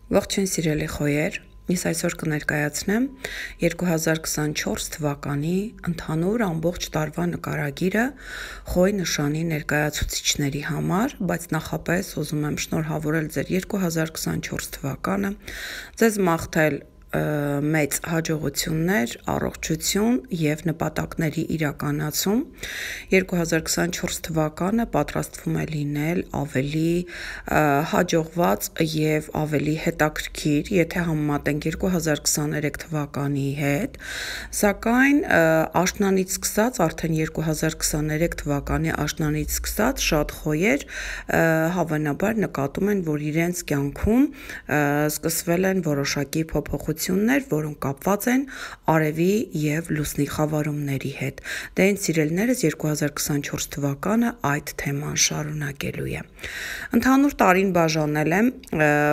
Ողջույն սիրելի խոյեր, ես այսօր կներկայացնեմ 2024 թվականի ընդհանուր ամբողջ տարվա նկարագիրը խոյ նշանի ներկայացուցիչների համար, բայց նախապես ուզում եմ շնորհավորել ձեր 2024 թվականը, ձեզ մաղթել մեծ հաջողություններ, առողջություն և նպատակների իրականացում։ 2024 թվականը պատրաստվում է լինել ավելի հաջողված և ավելի հետաքրքիր, եթե համեմատենք 2023 թվականի հետ, սակայն աշնանից սկսած, արդեն 2023 թվականի աշնանից սկսած շատ խոյեր հավանաբար նկատում են, որ իրենց կյանքում սկսվել են որոշակի փոփոխություններ, որոնք կապված են արևի և լուսնի խավարումների հետ։ Դե ինձ սիրելիներս 2024 թվականը այդ թեման շարունակելու է։ Ընդհանուր տարին բաժանել եմ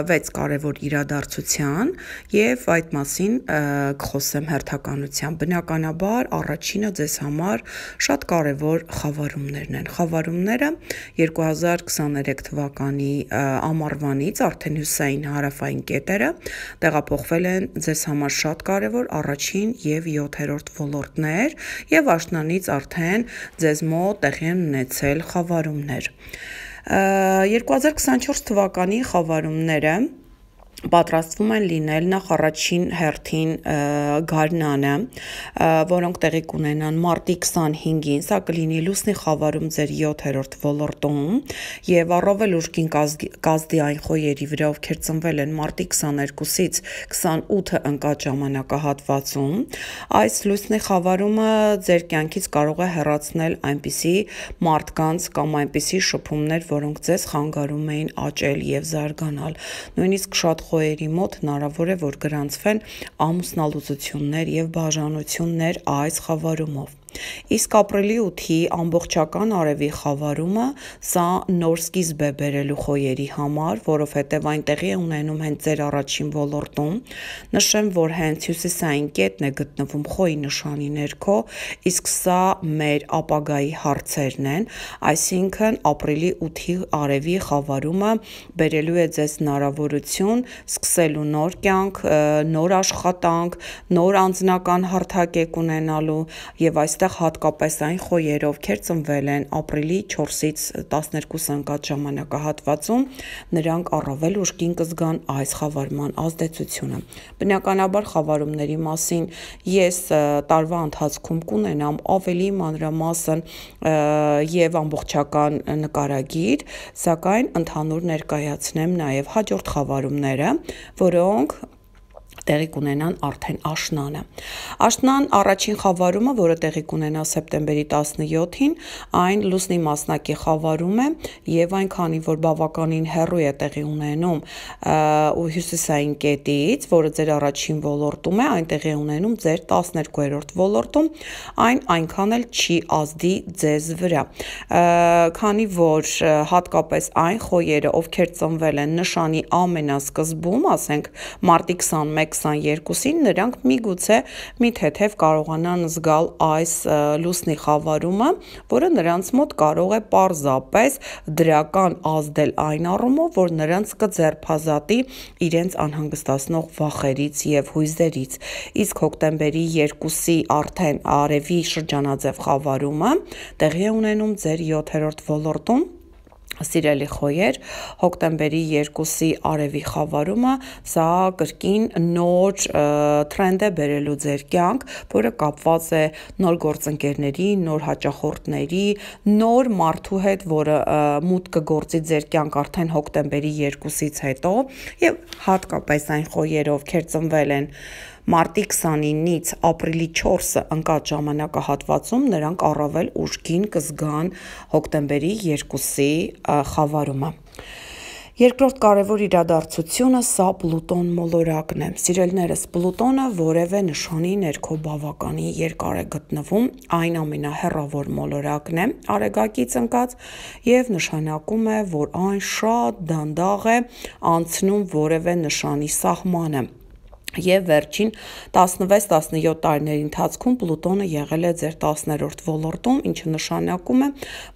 6 կարևոր իրադարձության և այդ մասին կխոսեմ հերթականությամբ։ Բնականաբար առաջինը ձեզ համար շատ կարևոր խավարումներն են։ Խավարումները 2023 թվականի ամառվանից արդեն հյուսային հարավային կետերը տեղափոխվել են ձեզ համար շատ կարևոր առաջին և 7-րդ ոլորտներ և աշնանից արդեն ձեզ մոտ տեղի են ունեցել խավարումներ։ 2024 թվականի խավարումները պատրաստվում են լինել նախ առաջին հերթին գարնանը, որոնք տեղի կունենան մարտի 25-ին, սա կլինի լուսնի խավարում ձեր 7-րդ ոլորտում և առավել ուժգին կազդի այն խոյերի վրա, ովքեր ծնվել են մարտի 22-ից 28-ը ընկած ժամանակահատվածում։ Այս լուսնի խավարումը ձեր կյանքից կարող է հեռացնել այնպիսի մարդկանց կամ այնպիսի շփումներ, որոնք ձեզ խանգարում էին աճել և զարգանալ։ Նույնիսկ շատ խոյերի մոտ հնարավոր է, որ գրանցվեն ամուսնալուծություններ և բաժանություններ այս խավարումով։ Իսկ ապրիլի 8-ի ամբողջական արևի խավարումը սա նոր սկիզբ է բերելու խոյերի համար, որովհետև այն տեղի է ունենում հենց ձեր առաջին ոլորտում։ Նշեմ, որ հենց հյուսիսային կետն է գտնվում խոյի նշանի ներքո, իսկ սա մեր ապագայի հարցերն են, այսինքն ապրիլի 8-ի արևի խավարումը բերելու է ձեզ հնարավորություն սկսելու նոր կյանք, նոր աշխատանք, նոր անձնական հարթակ ունենալու և այստեղ հատկապես այն խոյերը, ովքեր ծնվել են ապրիլի 4-ից 12 ընկած ժամանակահատվածում, նրանք առավել ուժգին կզգան այս խավարման ազդեցությունը։ Բնականաբար խավարումների մասին ես տարվա ընթացքում կունենամ ավելի մանրամասն և ամբողջական նկարագիր, սակայն ընդհանուր ներկայացնեմ նաև հաջորդ խավարումները, որոնք տեղի կունենան արդեն աշնանը։ Աշնան առաջին խավարումը, որը տեղի կունենա սեպտեմբերի 17-ին, այն լուսնի մասնակի խավարում է և այնքանի, որ բավականին հեռու է տեղի ունենում հյուսիսային կետից, որը ձեր առաջին ոլորտում է, այն տեղի ունենում ձեր 12-րդ ոլորտում, այն այնքան էլ չի ազդի ձեզ վրա, քանի որ հատկապես այն խոյերը, ովքեր ծնվել են նշանի ամենասկզբում, ասենք մարտի 21-22-ին, նրանք միգուցե մի թեթև կարողանան զգալ այս լուսնի խավարումը, որը նրանց մոտ կարող է պարզապես դրական ազդել այն առումով, որ նրանց կձերբազատի իրենց անհանգստացնող վախերից և հույզերից։ Իսկ հոկտեմբերի 2-ի արդեն արևի շրջանաձև խավարումը տեղի է ունենում ձեր 7-րդ ոլորտում։ Սիրելի խոյեր, հոկտեմբերի 2-ի արևի խավարումը սա կրկին նոր թրենդ է բերելու ձեր կյանք, որը կապված է նոր գործընկերների, նոր հաճախորդների, նոր մարդու հետ, որը մուտք կգործի ձեր կյանք արդեն հոկտեմբերի 2-ից հետո և հատկապես այն խոյերը, ովքեր ծնվել են մարտի 29-ից ապրիլի 4-ը ընկած ժամանակահատվածում, նրանք առավել ուժգին կզգան հոկտեմբերի 2-ի խավարումը։ Երկրորդ կարևոր իրադարձությունը սա Պլուտոն մոլորակն է։ Սիրելիներս, Պլուտոնը որևէ նշանի ներքո բավականին երկար է գտնվում, այն ամենահեռավոր մոլորակն է Արեգակից ընկած և նշանակում է, որ այն շատ դանդաղ է անցնում որևէ նշանի սահմանը։ Եվ վերջին 16-17 տարիների ընթացքում Պլուտոնը եղել է ձեր 10-րդ ոլորտում, ինչը նշանակում է,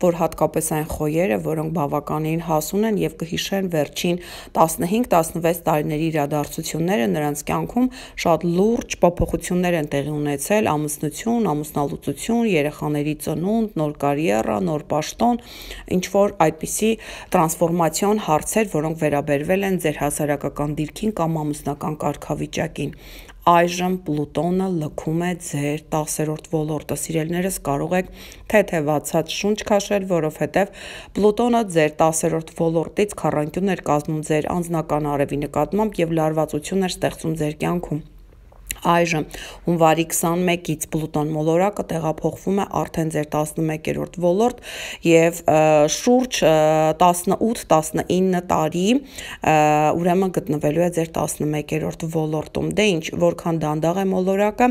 որ հատկապես այն խոյերը, որոնք բավականին հասուն են եւ կհիշեն վերջին 15-16 տարիների իրադարձությունները, նրանց կյանքում շատ լուրջ փոփոխություններ են տեղի ունեցել, ամուսնություն, ամուսնալուծություն, երեխաների ծնունդ, նոր կարիերա, նոր պաշտոն, ինչ որ այդպիսի տրանսֆորմացիոն հարցեր, որոնք վերաբերվել են ձեր հասարակական դիրքին կամ ամուսնական կարգավիճակին։ Այժմ Պլուտոնը լքում է ձեր 10-րդ ոլորտը։ Սիրելիներս, կարող եք թեթևացած շունչ քաշել, որովհետև Պլուտոնը ձեր 10-րդ ոլորտից քառանկյուն էր կազմում ձեր անձնական արևի նկատմամբ եւ լարվածություն էր ստեղծում ձեր կյանքում։ Այժմ հունվարի 21-ից Պլուտոն մոլորակը տեղափոխվում է արդեն ձեր 11-րդ ոլորտ եւ շուրջ 18-19 տարի ուրեմն գտնվելու է ձեր 11-րդ ոլորտում։ Դե ինչ, որքան դանդաղ է մոլորակը,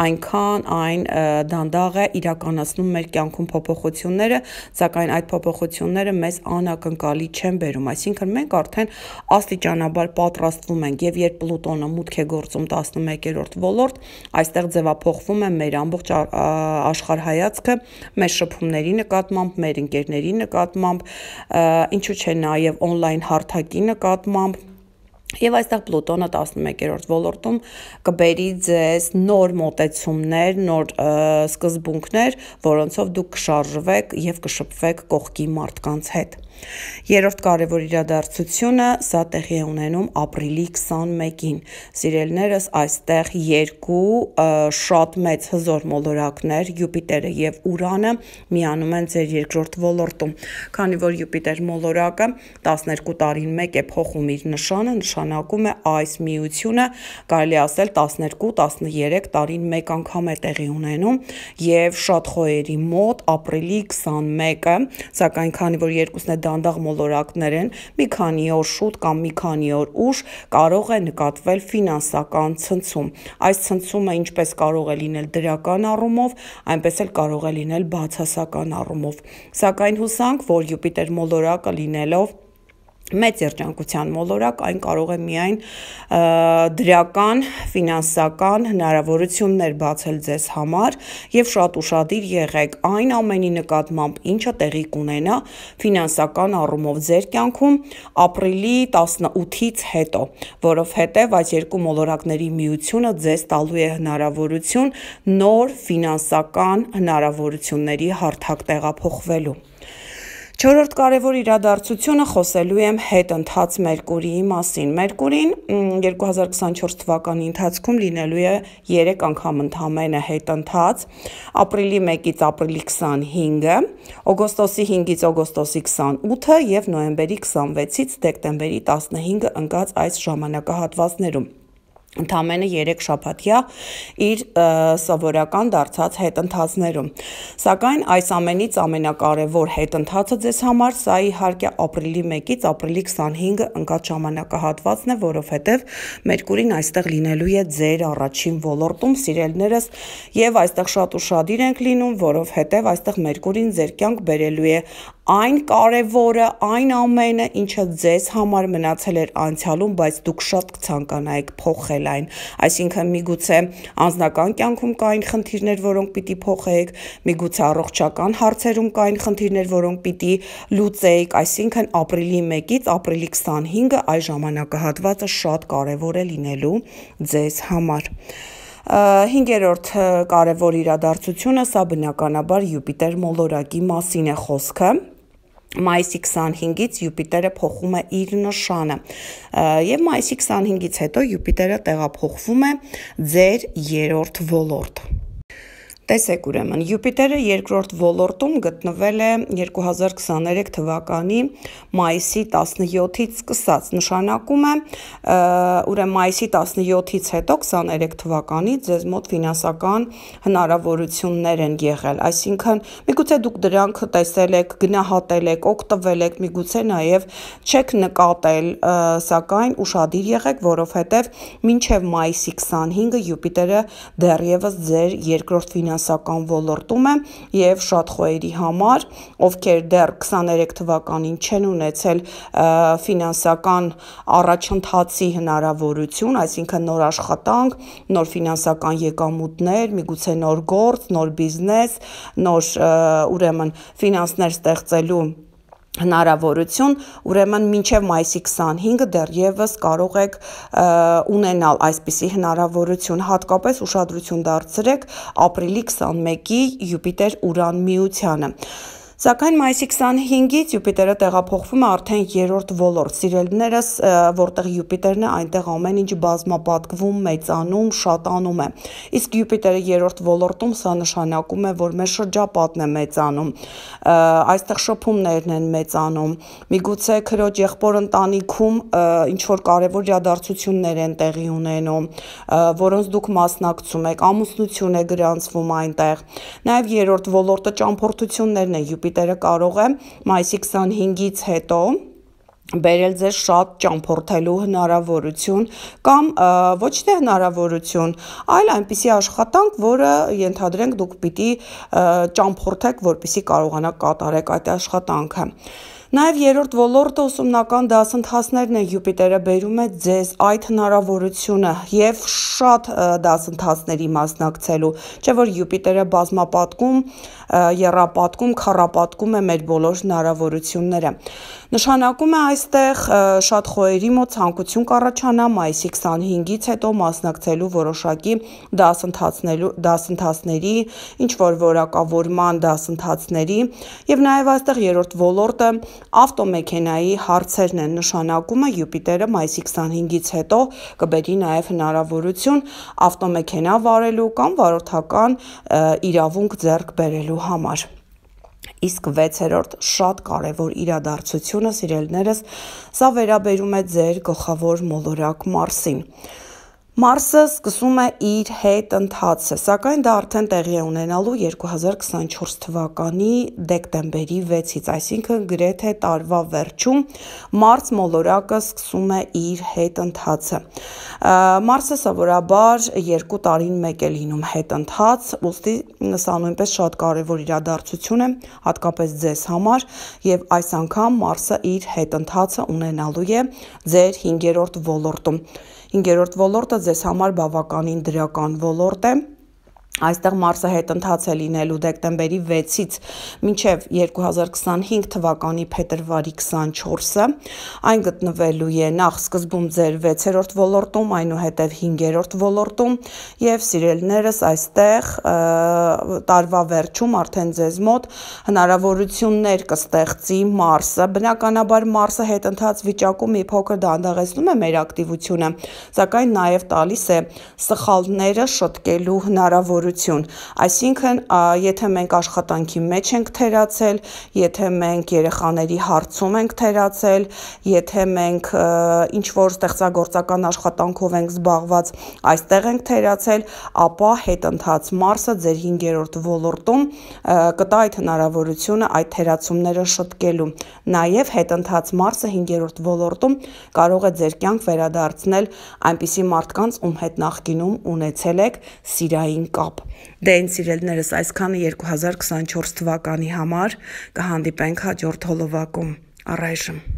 այնքան այն դանդաղ է իրականացնում մեր կյանքում փոփոխությունները, սակայն այդ փոփոխությունները մեզ անակնկալի չեն բերում, այսինքն մենք արդեն աստիճանաբար պատրաստվում ենք եւ երբ Պլուտոնը մուտք է գործում 11-րդ ոլորտ, այստեղ ձևափոխվում է մեր ամբողջ աշխարհայացքը, մեր շփումների նկատմամբ, մեր ընկերների նկատմամբ, ինչու՞ չէ նաև on-line հարթակի նկատմամբ։ Եվ այստեղ Պլուտոնը 11-րդ ոլորտում կբերի ձեզ նոր մոտեցումներ, նոր սկզբունքներ, որոնցով դուք կշարժվեք եւ կշփվեք կողքի մարդկանց հետ։ Երրորդ կարևոր իրադարձությունը սա տեղի է ունենում ապրիլի 21-ին։ Սիրելիներս, այստեղ երկու շատ մեծ հզոր մոլորակներ, Յուպիտերը եւ Ուրանը, միանում են ձեր երկրորդ ոլորտում։ Քանի որ Յուպիտեր մոլորակը 12 տարին մեկ է փոխում իր նշանը, նշանակում է այս միությունը կարելի ասել 12-13 տարին մեկ անգամ է տեղի ունենում եւ շատ խոյերի մոտ ապրիլի 21-ը, սակայն քանի որ երկուսն է դանդաղ մոլորակներ են, մի քանի օր շուտ կամ մի քանի օր ուշ կարող է նկատվել ֆինանսական ցնցում։ Այս ցնցումը ինչպես կարող է լինել դրական առումով, այնպես էլ կարող է լինել բացասական առումով։ Սակայն հուսանք, որ Յուպիտեր մոլորակը լինելով մեծ երջանկության մոլորակ, այն կարող է միայն դրական, ֆինանսական հնարավորություններ բացել ձեզ համար եւ շատ ուշադիր եղեք այն ամենի նկատմամբ, ինչը տեղի կունենա ֆինանսական առումով ձեր կյանքում ապրիլի 18-ից հետո, որովհետեւ այս երկու մոլորակների միությունը ձեզ տալու է հնարավորություն նոր ֆինանսական հնարավորությունների հարթակ տեղափոխվելու։ Չորրորդ կարևոր իրադարձությունը խոսելու եմ հետընթաց Մերկուրիի մասին։ Մերկուրին 2024 թվականի ընթացքում լինելու է 3 անգամ ընդամենը հետընթաց, ապրիլի 1-ից ապրիլի 25-ը, օգոստոսի 5-ից օգոստոսի 28-ը եւ նոյեմբերի 26-ից դեկտեմբերի 15-ը ընկած այս ժամանակահատվածներում։ Ընդամենը 3 շաբաթյա իր սովորական դարձած հետընթացներում։ Սակայն այս ամենից ամենակարևոր հետընթացը ձեզ համար սա իհարկե ապրիլի 1-ից ապրիլի 25-ը ընկած ժամանակահատվածն է, որովհետև Մերկուրին այստեղ լինելու է ձեր առաջին ոլորտում, սիրելիներս, եւ այստեղ շատ ուշադիր ենք լինում, որովհետև այստեղ Մերկուրին ձեր կյանք բերելու է այն կարևորը, այն ամենը, ինչը ձեզ համար մնացել էր անցյալում, բայց դուք շատ կցանկանայիք փոխել այն։ Այսինքն միգուցե անձնական կյանքում կային խնդիրներ, որոնք պիտի փոխեիք, միգուցե առողջական հարցերում կային խնդիրներ, որոնք պիտի լուծեիք, այսինքն ապրիլի 1-ից ապրիլի 25-ը այս ժամանակահատվածը շատ կարևոր է լինելու ձեզ համար։ Հինգերորդ կարևոր իրադարձությունը սա բնականաբար Յուպիտեր մոլորակի մասին է խոսքը։ Մայիսի 25-ից Յուպիտերը փոխում է իր նշանը եւ մայիսի 25-ից հետո Յուպիտերը տեղափոխվում է ձեր երրորդ ոլորտ։ Տեսեք ուրեմն, Յուպիտերը երկրորդ ոլորտում գտնվել է 2023 թվականի մայիսի 17-ից սկսած, նշանակում է ուրեմն մայիսի 17-ից հետո 23 թվականի ձեզ մոտ ֆինանսական հնարավորություններ են եղել, այսինքն միգուցե դուք դրանք տեսել եք, գնահատել եք, օգտվել եք, միգուցե նաև չեք նկատել, սակայն ուշադիր եղեք, որովհետև մինչև մայիսի 25-ը Յուպիտերը դեռևս ձեր երկրորդ ֆինանսական ֆինանսական ոլորտում է եւ շատ խոյերի համար, ովքեր դեռ 23 թվականին չեն ունեցել ֆինանսական առաջընթացի հնարավորություն, այսինքն նոր աշխատանք, նոր ֆինանսական եկամուտներ, միգուցե նոր գործ, նոր բիզնես, նոր ուրեմն ֆինանսներ ստեղծելու հնարավորություն, ուրեմն մինչև մայիսի 25-ը դեռևս կարող եք ունենալ այսպիսի հնարավորություն, հատկապես ուշադրություն դարձրեք ապրիլի 21-ի Յուպիտեր-Ուրան միությանը։ Սակայն մայիսի 25-ից Յուպիտերը տեղափոխվում է արդեն երրորդ ոլորտ, սիրելիներս, որտեղ Յուպիտերն է, այնտեղ ամեն ինչ բազմապատկվում, մեծանում, շատանում է։ Իսկ Յուպիտերը երրորդ ոլորտում սա նշանակում է, որ մեր շրջապատն է մեծանում, այստեղ շփումներն են մեծանում, միգուցե քրոջ եղբոր ընտանիքում ինչ-որ կարևոր իրադարձություններ են տեղի ունենում, որոնց դուք մասնակցում եք, ամուսնություն է գրանցվում այնտեղ։ Նաև երրորդ ոլորտը ճամփորդություններն են, Յուպիտերը կարող է մայիսի 25-ից հետո բերել ձեզ շատ ճամփորդելու հնարավորություն կամ ոչ թե հնարավորություն, այլ այնպիսի աշխատանք, որը ենթադրենք դուք պիտի ճամփորդեք, որպեսզի կարողանաք կատարեք այդ աշխատանքը։ Նաև երրորդ ոլորտը ուսումնական դասընթացներն է, Յուպիտերը բերում է ձեզ այդ հնարավորությունը եւ շատ դասընթացների մասնակցելու, չէ՞ որ Յուպիտերը բազմապատկում, եռապատկում, քառապատկում է մեր բոլոր հնարավորությունները։ Նշանակում է այստեղ շատ խոյերի մոտ ցանկություն կառաջանա մայիսի 25-ից հետո մասնակցելու որոշակի դասընթացների, ինչ-որ որակավորման դասընթացների եւ նաեւ այստեղ երրորդ ոլորտը ավտոմեքենայի հարցերն են, նշանակում է Յուպիտերը մայիսի 25-ից հետո կբերի նաեւ հնարավորություն ավտոմեքենա վարելու կամ վարորդական իրավունք ձեռք բերելու համար։ Իսկ 6-րդ շատ կարևոր իրադարձությունը, սիրելիներս, սա վերաբերում է ձեր գլխավոր մոլորակ Մարսին։ Մարսը սկսում է իր հետընթացը, սակայն դա արդեն տեղի է ունենալու 2024 թվականի դեկտեմբերի 6-ից, այսինքն գրեթե տարվա վերջում Մարս մոլորակը սկսում է իր հետընթացը։ Մարսը սովորաբար 2 տարին մեկ է լինում հետընթաց, ուստի սա նույնպես շատ կարևոր իրադարձություն է, հատկապես ձեզ համար, եւ այս անգամ Մարսը իր հետընթացը ունենալու է ձեր 5-րդ ոլորտում։ 5-րդ ոլորտը ձեզ համար բավականին դրական ոլորտ է։ Այստեղ Մարսը հետընթաց է լինելու դեկտեմբերի 6-ից մինչև 2025 թվականի փետրվարի 24-ը, այն գտնվելու է նախ սկզբում ձեր 6-րդ ոլորտում, այնուհետև 5-րդ ոլորտում եւ սիրելիներս այստեղ տարվա վերջում արդեն ձեզ մոտ հնարավորություններ կստեղծի Մարսը, բնականաբար Մարսը հետընթաց վիճակում մի փոքր դանդաղեցնում է մեր ակտիվությունը, սակայն նաեւ տալիս է սխալները շտկելու հնարավորություն, այսինքն եթե մենք աշխատանքի մեջ ենք թերացել, եթե մենք երեխաների հարցում ենք թերացել, եթե մենք ինչ-որ ստեղծագործական աշխատանքով ենք զբաղված, այստեղ ենք թերացել, ապա հետընթաց Մարսը ձեր 5-րդ ոլորտում կտա այդ հնարավորությունը այդ թերացումները շտկելու։ Նաև հետընթաց Մարսը 5-րդ ոլորտում կարող է ձեր կյանք վերադարձնել այնպիսի մարդկանց, ում հետ նախկինում ունեցել եք սիրային կապ։ Դե այն սիրելիներս, այսքանը 2024 թվականի համար, կհանդիպենք հաջորդ հոլովակում, առայժմ։